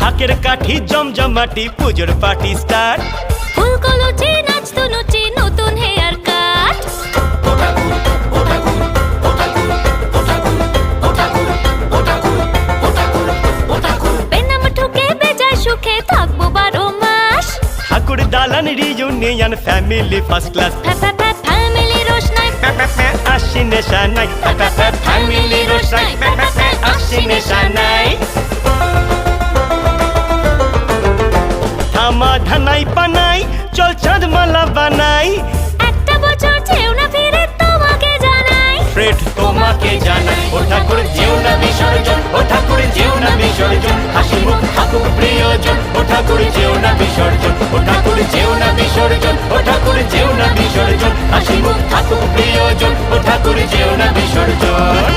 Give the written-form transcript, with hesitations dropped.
ঢাকের কাঠি জমজমাটি পুজোর পার্টি স্টার্ট। ফুলকলচি নাচতো নচি নতুন হেয়ার কাট। বেনাম ঠুকে বেজায় সুখে থাকবো 12 মাস। ঠাকুর দালান reunion family first class. Family রোশনাই আসি নেশা নাই, ফ্যামিলি রোশনাই আসি নেশা নাই। থামা ধানাই পানাই চল চাঁদ মালা বানাই। একটা বছর যেও না ফিরে তোমাকে জানাই। ফ্রেড তোমাকে জানাই, ও ঠাকুর যেও না বিসর্জন, ও ঠাকুর যেও না বিসর্জন। হাসি মুখ থাকুক প্রিয়জন, ও ঠাকুর যেও না বিসর্জন, ও ঠাকুর যেও না বিসর্জন, ও ঠাকুর যেও না বিসর্জন। হাসি মুখ থাকুক প্রিয়জন, ও ঠাকুর যেও না বিসর্জন।